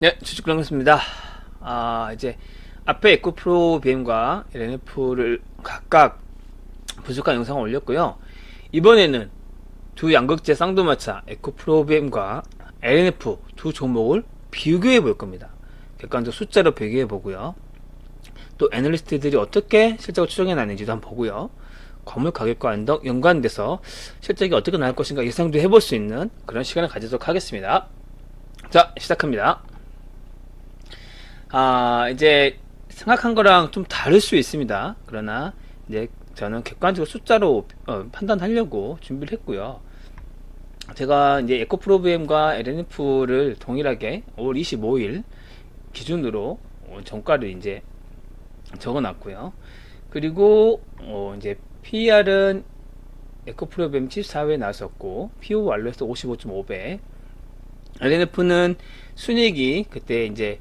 네, 주식그랑습니다. 이제 앞에 에코프로 BM과 LNF를 각각 분석한 영상을 올렸고요. 이번에는 두 양극재 쌍두마차 에코프로 BM과 LNF 두 종목을 비교해 볼 겁니다. 객관적 숫자로 비교해 보고요. 또 애널리스트들이 어떻게 실적을 추정해 놨는지도 한번 보고요. 건물 가격과 연관돼서 실적이 어떻게 나올 것인가 예상도 해볼 수 있는 그런 시간을 가지도록 하겠습니다. 자, 시작합니다. 이제 생각한 거랑 좀 다를 수 있습니다. 그러나 이제 저는 객관적으로 숫자로 판단하려고 준비를 했고요. 제가 이제 에코프로비엠과 LNF를 동일하게 5월 25일 기준으로 정가를 이제 적어놨고요. 그리고 이제 PER은 에코프로비엠 74회 나왔었고 PO 완료해서 55.5배. LNF는 순이익이 그때 이제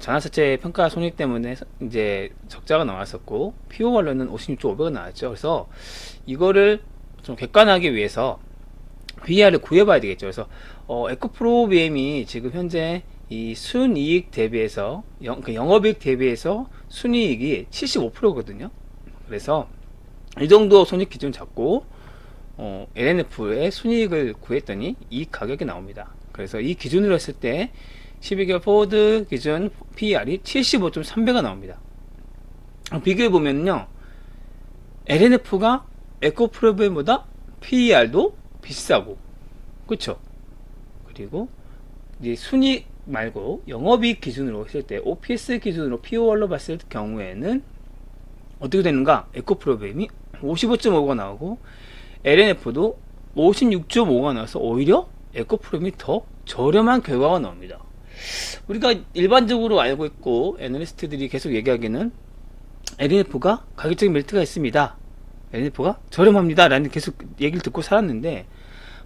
전환사채 평가 손익 때문에 이제 적자가 나왔었고 PO 완료는 56.5배가 나왔죠. 그래서 이거를 좀 객관하기 위해서 PER을 구해봐야 되겠죠. 그래서 에코프로 BM이 지금 현재 이 순이익 대비해서 영업이익 대비해서 순이익이 75%거든요. 그래서 이 정도 손익 기준 잡고 LNF의 순이익을 구했더니 이 가격이 나옵니다. 그래서 이 기준으로 했을 때 12개월 포워드 기준 PER이 75.3배가 나옵니다. 비교해보면요, LNF가 에코프로비엠보다 PER도 비싸고, 그쵸? 그리고 이제 순이익 말고 영업이익 기준으로 했을 때 OPS 기준으로 POR로 봤을 경우에는 어떻게 되는가? 에코프로비엠이 55.5가 나오고 LNF도 56.5가 나와서 오히려 에코프로비엠이 더 저렴한 결과가 나옵니다. 우리가 일반적으로 알고 있고 애널리스트들이 계속 얘기하기는 LNF가 가격적인 멜트가 있습니다, LNF가 저렴합니다 라는 계속 얘기를 듣고 살았는데,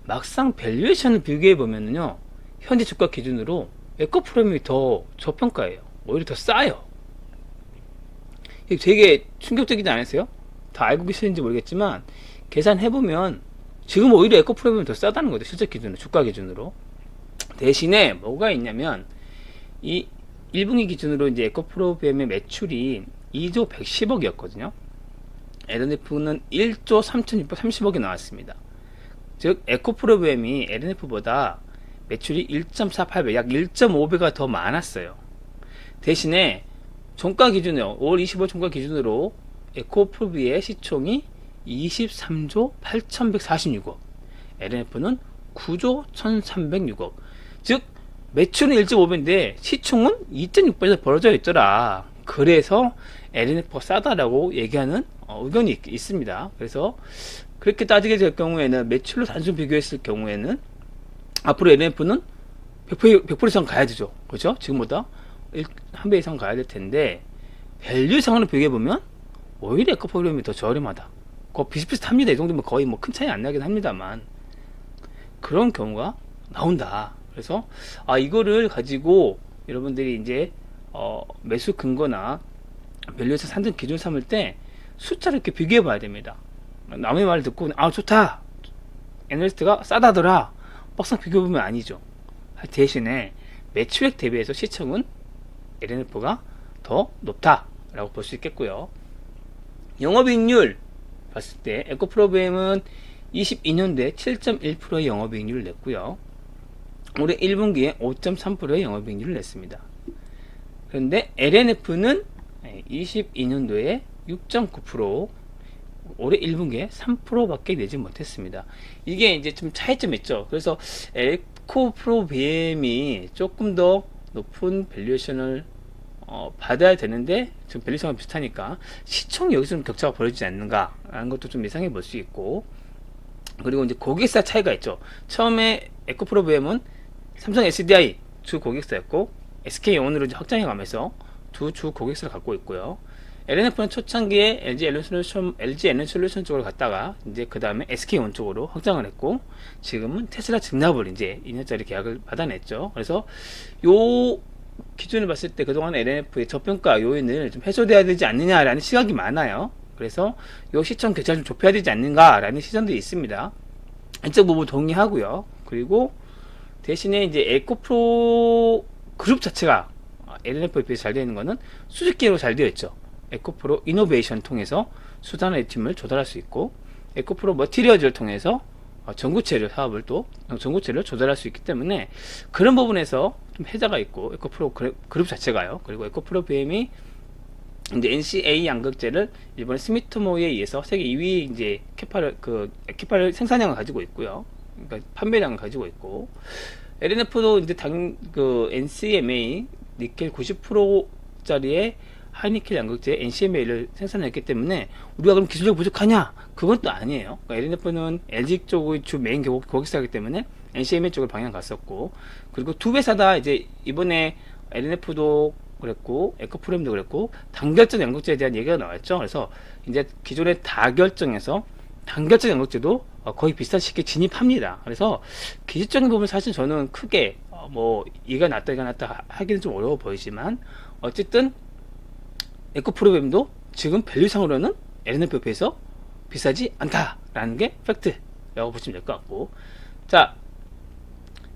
막상 밸류에이션을 비교해 보면요, 현재 주가 기준으로 에코프로비엠이 더 저평가예요. 오히려 더 싸요. 이게 되게 충격적이지 않으세요? 다 알고 계시는지 모르겠지만 계산해보면 지금 오히려 에코프로비엠이 더 싸다는 거죠. 실적 기준으로, 주가 기준으로. 대신에 뭐가 있냐면 이 1분기 기준으로 이제 에코프로비엠의 매출이 2조 110억이었거든요. LNF는 1조 3630억이 나왔습니다. 즉 에코프로비엠이 LNF보다 매출이 1.48배, 약 1.5배가 더 많았어요. 대신에 종가 기준으로 5월 25일 종가 기준으로 에코프로비의 시총이 23조 8146억, LNF는 9조 1306억. 즉 매출은 1.5배인데 시총은 2.6배에서 벌어져 있더라. 그래서 LNF가 싸다라고 얘기하는 의견이 있습니다. 그래서 그렇게 따지게 될 경우에는, 매출로 단순 비교했을 경우에는 앞으로 LNF는 100% 이상 가야 되죠. 그렇죠? 지금보다 한 배 이상 가야 될 텐데, 밸류 상으로 비교해보면 오히려 에코프로비엠이 더 저렴하다, 비슷비슷합니다. 이 정도면 거의 뭐 큰 차이 안 나긴 합니다만 그런 경우가 나온다. 그래서 이거를 가지고 여러분들이 이제 매수 근거나 밸류에서 산정 기준 삼을 때 숫자를 이렇게 비교해 봐야 됩니다. 남의 말을 듣고 좋다, 애널리스트가 싸다더라, 막상 비교해 보면 아니죠. 대신에 매출액 대비해서 시청은 LNF가 더 높다라고 볼 수 있겠고요. 영업이익률 봤을 때 에코프로비엠은 22년도에 7.1%의 영업이익률을 냈고요. 올해 1분기에 5.3%의 영업이익률을 냈습니다. 그런데 LNF는 22년도에 6.9%, 올해 1분기에 3%밖에 내지 못했습니다. 이게 이제 좀 차이점이 있죠. 그래서 에코프로비엠이 조금 더 높은 밸류에이션을 받아야 되는데 지금 밸류에이션과 비슷하니까 시총 여기서 좀 격차가 벌어지지 않는가 라는 것도 좀 예상해 볼 수 있고, 그리고 이제 고객사 차이가 있죠. 처음에 에코프로비엠은 삼성 SDI 주 고객사였고 SK온으로 이제 확장해 가면서 두 주 고객사를 갖고 있고요. LNF는 초창기에 LG 에너솔루션 쪽으로 갔다가 이제 그 다음에 SK온 쪽으로 확장을 했고, 지금은 테슬라 증납을 이제 2년짜리 계약을 받아냈죠. 그래서 요 기준을 봤을 때 그동안 LNF의 저평가 요인을 좀 해소돼야 되지 않느냐라는 시각이 많아요. 그래서 요 시점 격차를 좀 좁혀야 되지 않는가라는 시선도 있습니다. 이쪽 부분 동의하고요. 그리고 대신에 이제 에코프로 그룹 자체가 LNF에 비해서 잘 되어 있는 거는 수직계로 잘 되어 있죠. 에코프로 이노베이션 통해서 수단의 팀을 조달할 수 있고, 에코프로 머티리얼즈를 통해서 전구체를 사업을 또 전구체를 조달할 수 있기 때문에 그런 부분에서 좀 혜자가 있고, 에코프로 그룹 자체가요. 그리고 에코프로 BM이 이제 NCA 양극재를 이번에 스미트모에 의해서 세계 2위 이제 캐파를 생산량을 가지고 있고요. 그러니까 판매량을 가지고 있고, LNF도 이제 NCMA 니켈 90%짜리의 하이니켈 양극재 NCMA를 생산했기 때문에 우리가 그럼 기술력 부족하냐? 그건 또 아니에요. 그러니까 LNF는 LG 쪽의 주 메인 고객사이기 때문에 NCMA 쪽을 방향 갔었고, 그리고 두 회사 다 이제 이번에 LNF도 그랬고 에코프레임도 그랬고 단결적 양극재에 대한 얘기가 나왔죠. 그래서 이제 기존의 다결정에서 단결적 양극재도 거의 비슷한 시기에 진입합니다. 그래서 기술적인 부분 사실 저는 크게 뭐 이가 낫다 이가 낫다 하기는 좀 어려워 보이지만, 어쨌든 에코프로그램도 지금 밸류상으로는 LNF에 비해서 비싸지 않다라는 게 팩트라고 보시면 될 것 같고, 자,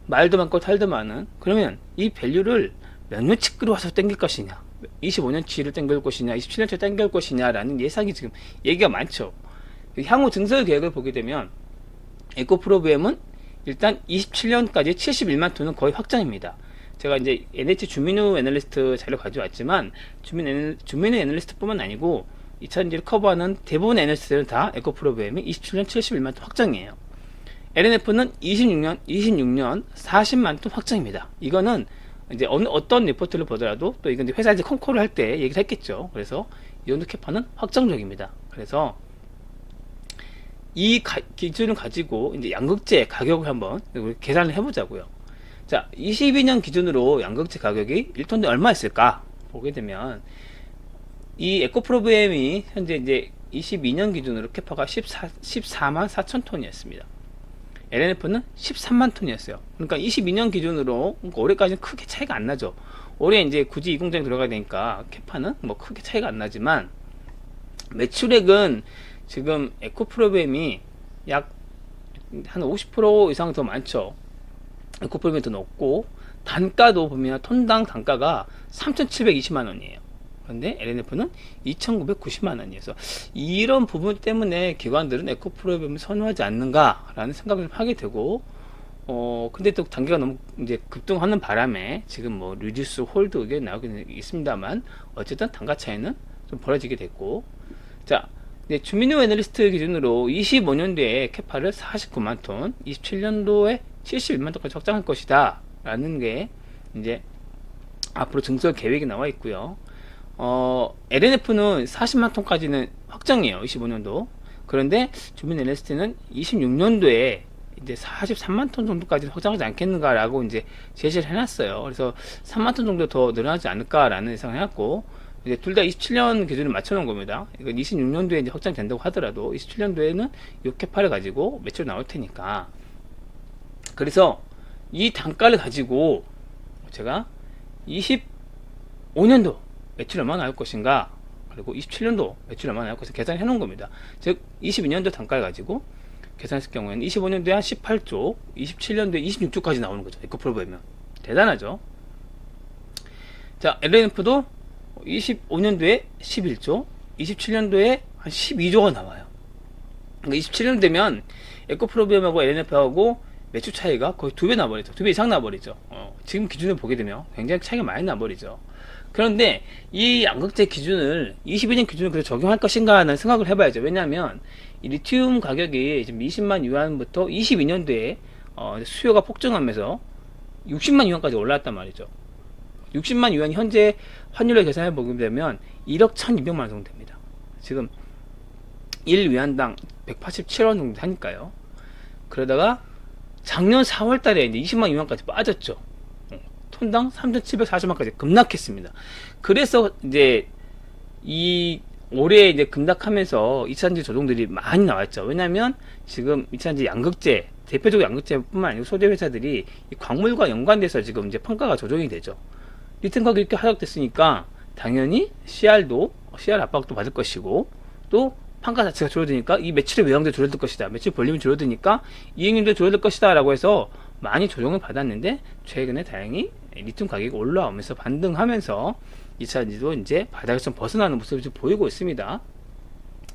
말도 많고 탈도 많은, 그러면 이 밸류를 몇 년치 끌어와서 땡길 것이냐, 25년치를 땡길 것이냐, 27년치를 땡길 것이냐 라는 예상이 지금 얘기가 많죠. 향후 증설 계획을 보게 되면 에코프로비엠은 일단 27년까지 71만 톤은 거의 확정입니다. 제가 이제 NH 주민우 애널리스트 자료 가져왔지만, 주민우 애널리스트 뿐만 아니고 2000년을 커버하는 대부분 애널리스트들은 다 에코프로비엠이 27년 71만 톤 확정이에요. LNF는 26년 40만 톤 확정입니다. 이거는 이제 어떤 리포트를 보더라도 또 이건 이제 회사 이제 콩코를 할 때 얘기를 했겠죠. 그래서 이 정도 캐파는 확정적입니다. 그래서 이 기준을 가지고 이제 양극재 가격을 한번 계산을 해보자고요. 자, 22년 기준으로 양극재 가격이 1톤에 얼마였을까 보게 되면, 이 에코프로비엠이 현재 이제 22년 기준으로 캐파가 14만 4천 톤이었습니다. LNF는 13만 톤이었어요. 그러니까 22년 기준으로, 그러니까 올해까지는 크게 차이가 안 나죠. 올해 이제 굳이 이 공장에 들어가야 되니까 캐파는 뭐 크게 차이가 안 나지만, 매출액은 지금 에코프로비엠이 약 한 50% 이상 더 많죠. 에코프로비엠이 더 높고, 단가도 보면 톤당 단가가 3,720만 원이에요. 그런데 LNF는 2,990만 원이어서 이런 부분 때문에 기관들은 에코프로비엠을 선호하지 않는가라는 생각을 하게 되고, 근데 또 단계가 너무 이제 급등하는 바람에 지금 뭐 리듀스 홀드 의견이 나오긴 있습니다만, 어쨌든 단가 차이는 좀 벌어지게 됐고, 자, 이제 주민우 애널리스트 기준으로 25년도에 캐파를 49만 톤, 27년도에 71만 톤까지 확장할 것이다 라는 게 이제 앞으로 증설 계획이 나와 있고요. LNF는 40만 톤까지는 확정이에요, 25년도. 그런데 주민 애널리스트는 26년도에 이제 43만 톤 정도까지는 확장하지 않겠는가라고 이제 제시를 해놨어요. 그래서 3만 톤 정도 더 늘어나지 않을까라는 예상을 해놨고, 이제 둘 다 27년 기준을 맞춰놓은 겁니다. 이건 26년도에 이제 확장된다고 하더라도 27년도에는 이 캐파를 가지고 매출 나올 테니까. 그래서 이 단가를 가지고 제가 25년도 매출 얼마나 나올 것인가, 그리고 27년도 매출 얼마나 나올 것인가 계산해 놓은 겁니다. 즉 22년도 단가를 가지고 계산했을 경우에는 25년도에 한 18조, 27년도에 26조까지 나오는 거죠. 에코프로비엠은 대단하죠. 자, LNF도 25년도에 11조, 27년도에 한 12조가 나와요. 그러니까 27년 되면 에코프로비엠하고 LNF하고 매출 차이가 거의 2배 나버리죠. 2배 이상 나버리죠. 지금 기준을 보게 되면 굉장히 차이가 많이 나버리죠. 그런데 이 양극재 기준을 22년 기준을 그래서 적용할 것인가 하는 생각을 해봐야죠. 왜냐하면 이 리튬 가격이 지금 20만 유안부터 22년도에 수요가 폭증하면서 60만 유안까지 올라왔단 말이죠. 60만 유안이 현재 환율로 계산해 보게 되면 1억 1200만 원 정도 됩니다. 지금 1위안당 187원 정도 하니까요. 그러다가 작년 4월 달에 이제 20만 유안까지 빠졌죠. 톤당 3,740원까지 급락했습니다. 그래서 이제 이 올해 이제 급락하면서 2차전지 조정들이 많이 나왔죠. 왜냐면 지금 2차전지 양극재, 대표적으로 양극재뿐만 아니고 소재 회사들이 이 광물과 연관돼서 지금 이제 평가가 조정이 되죠. 리튬 가격이 이렇게 하락됐으니까 당연히 CR 압박도 받을 것이고, 또 판가 자체가 줄어드니까 이 매출의 외형도 줄어들 것이다, 매출 볼륨이 줄어드니까 이익률도 줄어들 것이다 라고 해서 많이 조정을 받았는데, 최근에 다행히 리튬 가격이 올라오면서 반등하면서 2차전지도 이제 바닥에서 좀 벗어나는 모습을 좀 보이고 있습니다.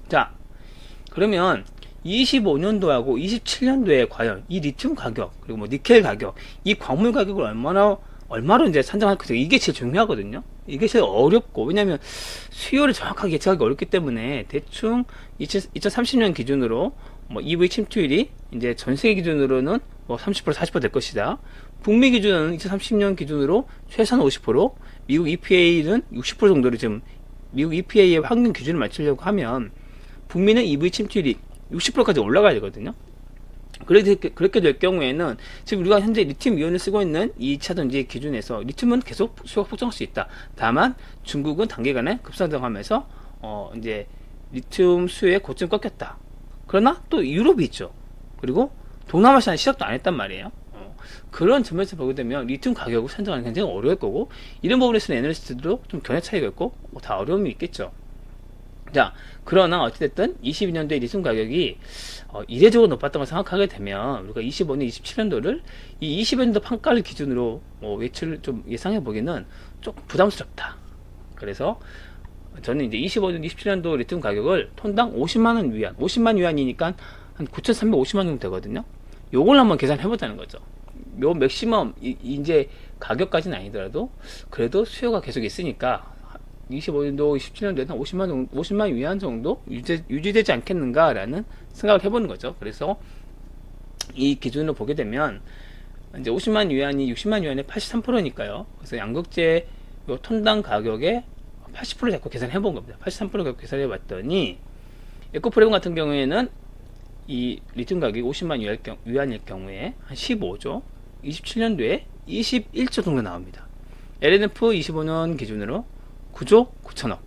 자, 그러면 25년도하고 27년도에 과연 이 리튬 가격 그리고 뭐 니켈 가격, 이 광물 가격을 얼마로 이제 산정할 것인가, 이게 제일 중요하거든요. 이게 제일 어렵고, 왜냐면 수요를 정확하게 예측하기 어렵기 때문에 대충 2030년 기준으로 뭐 EV 침투율이 이제 전 세계 기준으로는 뭐 30% 40%될 것이다. 북미 기준은 2030년 기준으로 최소한 50%, 미국 EPA는 60% 정도를 지금 미국 EPA의 평균 기준을 맞추려고 하면 북미는 EV 침투율이 60%까지 올라가야 되거든요. 그렇게 될 경우에는 지금 우리가 현재 리튬 이온을 쓰고 있는 2차전지 기준에서 리튬은 계속 수요가 폭증할 수 있다. 다만 중국은 단기간에 급상승하면서 이제 리튬 수요의 고점 꺾였다. 그러나 또 유럽이 있죠. 그리고 동남아시아는 시작도 안 했단 말이에요. 그런 점에서 보게 되면 리튬 가격을 산정하는 게 굉장히 어려울 거고, 이런 부분에서는 애널리스트도 좀 견해 차이가 있고 다 어려움이 있겠죠. 자, 그러나 어찌됐든 22년도에 리튬 가격이 이례적으로 높았던 걸 생각하게 되면 우리가 25년, 27년도를 이 25년도 판가를 기준으로 외출을 좀 예상해 보기는 조금 부담스럽다. 그래서 저는 이제 25년, 27년도 리튬 가격을 톤당 50만원 위안, 50만 위안이니까 한 9,350만 정도 되거든요. 요걸 한번 계산해 보자는 거죠. 요 맥시멈 이제 가격까지는 아니더라도 그래도 수요가 계속 있으니까 25년도, 27년도에는 50만 위안 정도 유지되지 않겠는가라는 생각을 해보는 거죠. 그래서 이 기준으로 보게 되면 이제 50만 위안이 60만 위안의 83%니까요. 그래서 양극재 요 톤당 가격의 80% 잡고 계산해 본 겁니다. 83% 잡고 계산해 봤더니 에코프레임 같은 경우에는 이 리튬 가격이 50만 위안일 경우에 한 15조, 27년도에 21조 정도 나옵니다. LNF 25년 기준으로 9조 9천억,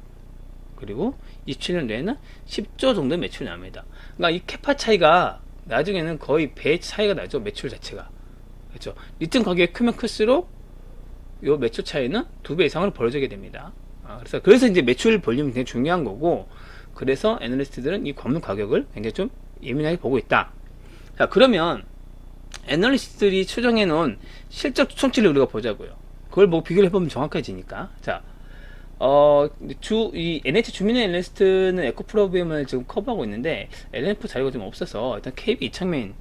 그리고 27년도에는 10조 정도 매출이 납니다. 그러니까 이 캐파 차이가 나중에는 거의 배 차이가 나죠. 매출 자체가. 그렇죠. 리튬 가격이 크면 클수록 요 매출 차이는 2배 이상으로 벌어지게 됩니다. 그래서 이제 매출 볼륨이 굉장히 중요한 거고, 그래서 애널리스트들은 이 광물 가격을 굉장히 좀 예민하게 보고 있다. 자, 그러면 애널리스트들이 추정해 놓은 실적 추천치를 우리가 보자고요. 그걸 보고 비교를 해보면 정확해지니까. 자, 이 NH 주민의 애널리스트는 에코프로비움을 지금 커버하고 있는데 LNF 자료가 좀 없어서 일단 KB 이창민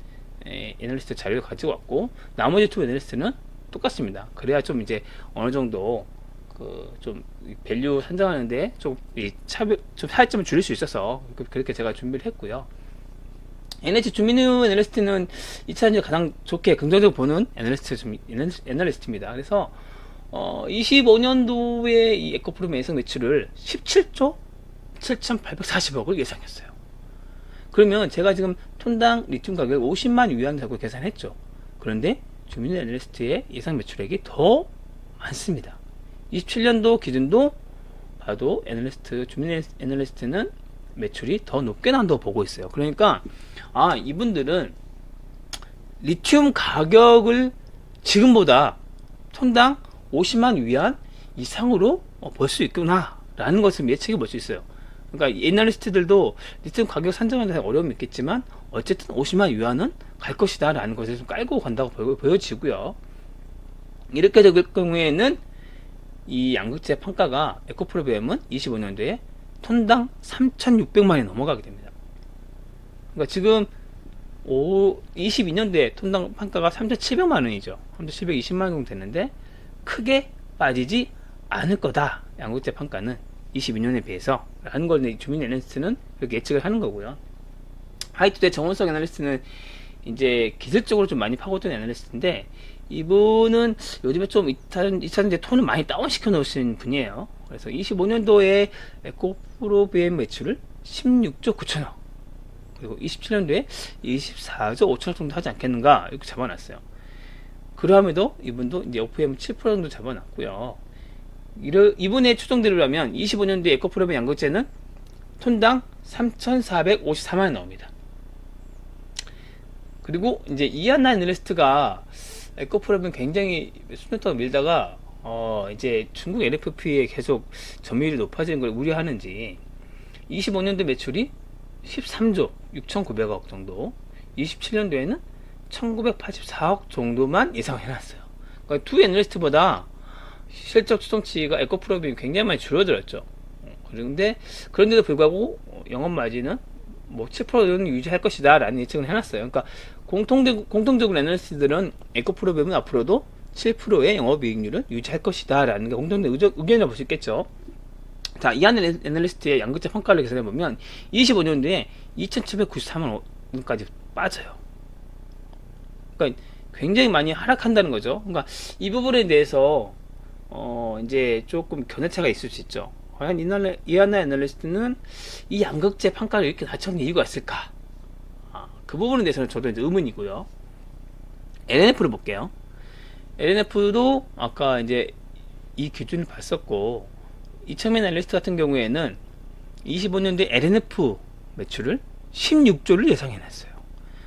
애널리스트 자료를 가지고 왔고, 나머지 두 애널리스트는 똑같습니다. 그래야 좀 이제 어느 정도 좀 밸류 산정하는데 좀 차이점을 줄일 수 있어서 그렇게 제가 준비를 했고요. NH 주민의 애널리스트는 2차전지 가장 좋게 긍정적으로 보는 애널리스트입니다. 그래서 25년도에 이 에코프로비움 예상 매출을 17조 7,840억을 예상했어요. 그러면 제가 지금 톤당 리튬 가격 50만 위안 잡고 계산했죠. 그런데 주민 애널리스트의 예상 매출액이 더 많습니다. 27년도 기준도 봐도 주민 애널리스트는 매출이 더 높게 나온다고 보고 있어요. 그러니까 이분들은 리튬 가격을 지금보다 톤당 50만 위안 이상으로 벌 수 있구나 라는 것을 예측해 볼 수 있어요. 그러니까 애널리스트들도 리튬 가격 산정에 대한 어려움이 있겠지만 어쨌든 50만 위안은 갈 것이다 라는 것을 좀 깔고 간다고 보여지고요. 이렇게 될 경우에는 이 양극재 판가가 에코프로비움은 25년도에 톤당 3,600만이 넘어가게 됩니다. 그러니까 지금 22년도에 톤당 판가가 3,700만원이죠. 3,720만원 정도 됐는데 크게 빠지지 않을 거다. 양극재 판가는 22년에 비해서 라는 걸 주민 애널리스트는 그렇게 예측을 하는 거고요. 하이투데이 정원석 애널리스트는 이제 기술적으로 좀 많이 파고든 애널리스트인데, 이분은 요즘에 좀 2차전지 톤을 많이 다운시켜 놓으신 분이에요. 그래서 25년도에 에코프로비움 매출을 16조 9천억, 그리고 27년도에 24조 5천억 정도 하지 않겠는가 이렇게 잡아놨어요. 그러함에도 이분도 이제 OPM 7% 정도 잡아놨고요. 이분의 추정대로라면 25년도에 에코프로비움 양극재는 톤당 3,454만원 나옵니다. 그리고 이제 이한나 애널리스트가 에코프로비움 굉장히 수년 동안 밀다가 이제 중국 LFP에 계속 점유율이 높아지는 걸 우려하는지 25년도 매출이 13조 6,900억 정도, 27년도에는 1,984억 정도만 예상해놨어요. 그러니까 두 애널리스트보다 실적 추정치가 에코프로비움이 굉장히 많이 줄어들었죠. 그런데 그런데도 불구하고 영업 마진은 뭐 7%는 유지할 것이다 라는 예측을 해놨어요. 그러니까 공통적으로 애널리스트들은 에코프로비움은 앞으로도 7%의 영업이익률을 유지할 것이다 라는 게 공통된 의견이라고 볼 수 있겠죠. 자, 이 애널리스트의 양극재 평가를 계산해보면 25년도에 2793만 원까지 빠져요. 그러니까 굉장히 많이 하락한다는 거죠. 그러니까 이 부분에 대해서 이제 조금 견해차가 있을 수 있죠. 과연 이 하나 애널리스트는 이 양극재 평가를 이렇게 낮춰놓은 이유가 있을까? 그 부분에 대해서는 저도 이제 의문이고요. LNF를 볼게요. LNF도 아까 이제 이 기준을 봤었고, 이창민 애널리스트 같은 경우에는 25년도에 LNF 매출을 16조를 예상해놨어요.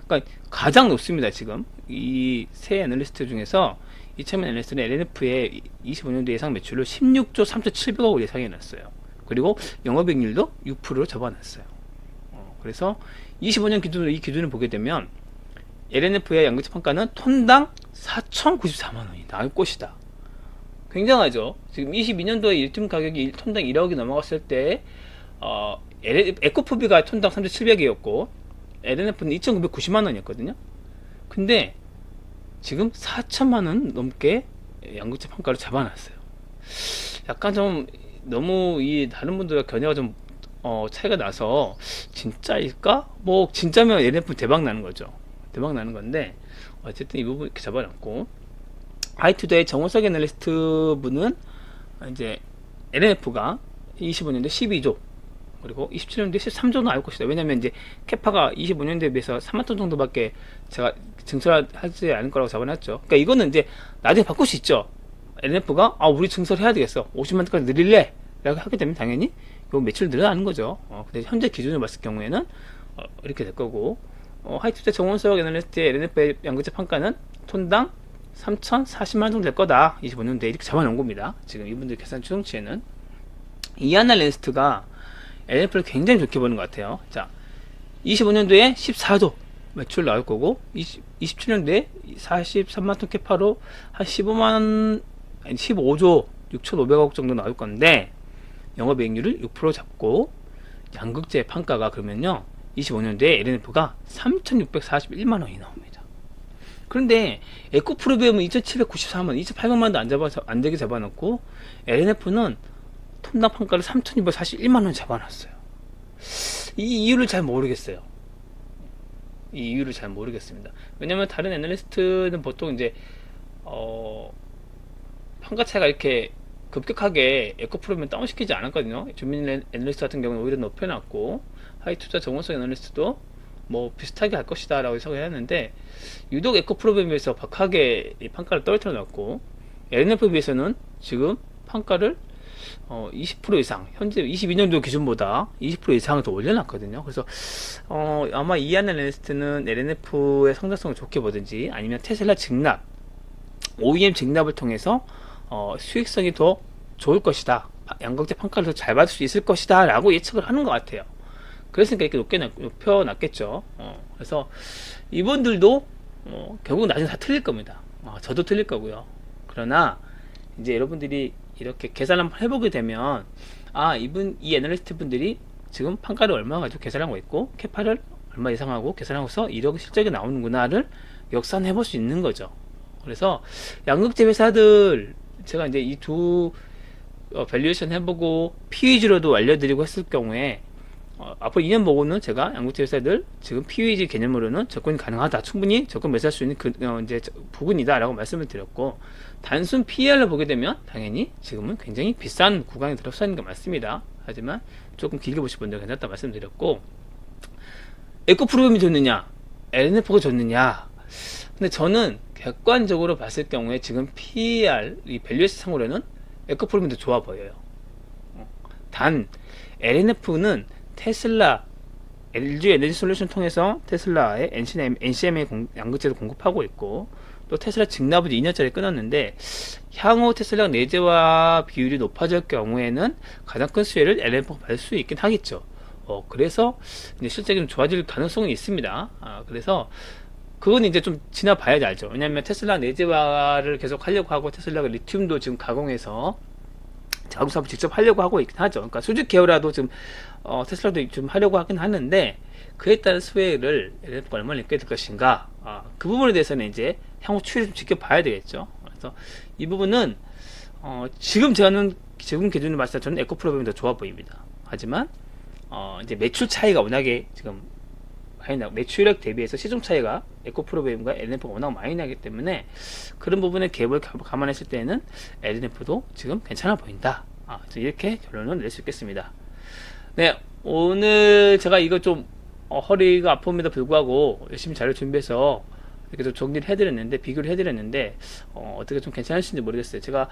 그러니까 가장 높습니다. 지금 이 세 애널리스트 중에서 이창민 애널리스트는 LNF의 25년도 예상 매출을 16조 3,700억을 예상해놨어요. 그리고 영업이익률도 6%로 잡아놨어요. 그래서 25년 기준으로 이 기준을 보게 되면 LNF의 양극재 평가는 톤당 4,094만 원이 나올 것이다. 굉장하죠. 지금 22년도에 일품 가격이 톤당 1억이 넘어갔을 때 에코프비가 톤당 3,700이었고 LNF는 2,990만 원이었거든요. 근데 지금 4천만 원 넘게 양극재 평가를 잡아놨어요. 약간 좀 너무 이 다른 분들과 견해가 좀 차이가 나서 진짜일까? 뭐 진짜면 LNF 대박 나는 거죠. 대박 나는 건데 어쨌든 이 부분 이렇게 잡아놨고, 하이투데이 정원석 애널리스트 분은 이제 LNF가 25년도에 12조 그리고 27년도에 13조는 나올 것이다. 왜냐면 이제 캐파가 25년도에 비해서 3만 톤 정도밖에 제가 증설하지 않을 거라고 잡아놨죠. 그러니까 이거는 이제 나중에 바꿀 수 있죠. LNF가 우리 증설해야 되겠어, 50만 톤까지 늘릴래 라고 하게 되면 당연히 요 매출 늘어나는 거죠. 근데 현재 기준으로 봤을 경우에는 이렇게 될 거고, 하이투자 정원석 애널리스트의 LNF의 양극재 평가는 톤당 3,040만 정도 될 거다. 25년도에 이렇게 잡아놓은 겁니다. 지금 이분들 계산 추정치에는 이하나 애널리스트가 LNF를 굉장히 좋게 보는 것 같아요. 자, 25년도에 14조 매출 나올 거고, 27년도에 43만 톤 캐파로 한 15조 6,500억 정도 나올 건데, 영업이익률을 6% 잡고, 양극재 평가가 그러면요, 25년도에 LNF가 3,641만 원이 나옵니다. 그런데 에코프로비움은 2,794만, 2,800만도 안 되게 잡아놓고, LNF는 톤당 평가를 3,241만 원 잡아놨어요. 이 이유를 잘 모르겠어요. 이 이유를 잘 모르겠습니다. 왜냐면 다른 애널리스트는 보통 이제 평가 차이가 이렇게 급격하게 에코프로비움 다운시키지 않았거든요. 주민 애널리스트 같은 경우는 오히려 높여놨고, 하이투자 정원석 애널리스트도 뭐 비슷하게 할 것이다 라고 예상을 했는데, 유독 에코프로비움에서 박하게 이 평가를 떨어뜨려 놨고, LNF에 비해서는 지금 평가를 20% 이상, 현재 22년도 기준보다 20% 이상을 더 올려놨거든요. 그래서 아마 이 애널리스트는 LNF의 성장성을 좋게 보든지, 아니면 테슬라 직납, OEM 직납을 통해서 수익성이 더 좋을 것이다, 양극재 평가를 더 잘 받을 수 있을 것이다 라고 예측을 하는 것 같아요. 그랬으니까 이렇게 높게 높여놨겠죠. 그래서 이분들도 결국 나중에 다 틀릴 겁니다. 저도 틀릴 거고요. 그러나 이제 여러분들이 이렇게 계산 한번 해보게 되면, 이 애널리스트 분들이 지금 판가를 얼마 가지고 계산하고 있고, 캐파를 얼마 예상하고 계산하고서 1억 실적이 나오는구나를 역산해 볼 수 있는 거죠. 그래서 양극재 회사들, 제가 이제 이 두 밸류에이션 해보고 PEG로도 알려드리고 했을 경우에, 앞으로 2년 보고는 제가 양극재 회사들 지금 PEG 개념으로는 접근이 가능하다, 충분히 접근 매수할 수 있는 이제 부분이다 라고 말씀을 드렸고, 단순 PER로 보게 되면 당연히 지금은 굉장히 비싼 구간에 들어서 있는 게 맞습니다. 하지만 조금 길게 보실 분들 괜찮다 말씀드렸고, 에코프로비움이 좋느냐 LNF가 좋느냐, 근데 저는 객관적으로 봤을 경우에 지금 PER 이 밸류에이션 상으로는 에코프로비움이 더 좋아 보여요. 단 LNF는 테슬라, LG 에너지 솔루션 통해서 테슬라의 NCM의 양극재를 공급하고 있고, 또 테슬라 직납을 2년짜리 끊었는데, 향후 테슬라 내재화 비율이 높아질 경우에는 가장 큰 수혜를 LNF가 받을 수 있긴 하겠죠. 그래서 이제 실적이 좀 좋아질 가능성이 있습니다. 그래서 그건 이제 좀 지나봐야지 알죠. 왜냐면 테슬라 내재화를 계속 하려고 하고, 테슬라가 리튬도 지금 가공해서 자동 사업 직접 하려고 하고 있긴 하죠. 그러니까 수직 계열화도 지금 테슬라도 좀 하려고 하긴 하는데, 그에 따른 수혜를 LNF가 얼마나 있게 될 것인가, 그 부분에 대해서는 이제 향후 추이를 좀 지켜봐야 되겠죠. 그래서 이 부분은 지금 기준으로 봤을 때 저는 에코프로그램이 더 좋아 보입니다. 하지만 이제 매출 차이가 워낙에 지금 많이 나고, 매출액 대비해서 시중 차이가 에코프로그램과 LNF가 워낙 많이 나기 때문에 그런 부분의 갭을 감안했을 때는 LNF도 지금 괜찮아 보인다. 이렇게 결론을 낼 수 있겠습니다. 네, 오늘 제가 이거 좀 허리가 아픔에도 불구하고 열심히 자료 준비해서 이렇게 좀 정리를 해드렸는데, 비교를 해드렸는데, 어떻게 좀 괜찮으신지 모르겠어요. 제가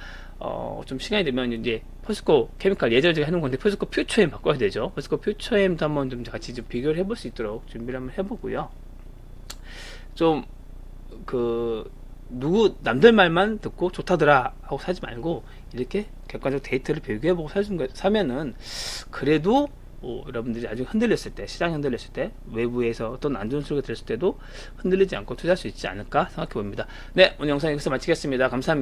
좀 시간이 되면 이제 포스코 케미칼 예전에 제가 해놓은 건데 포스코 퓨처엠 바꿔야 되죠. 포스코 퓨처엠도 한번 좀 같이 좀 비교를 해볼 수 있도록 준비를 한번 해보고요. 좀 남들 말만 듣고 좋다더라 하고 사지 말고, 이렇게 객관적 데이터를 비교해보고 사면은 그래도 여러분들이 아직 흔들렸을 때, 시장이 흔들렸을 때, 외부에서 어떤 안 좋은 소리가 들었을 때도 흔들리지 않고 투자할 수 있지 않을까 생각해 봅니다. 네, 오늘 영상 여기서 마치겠습니다. 감사합니다.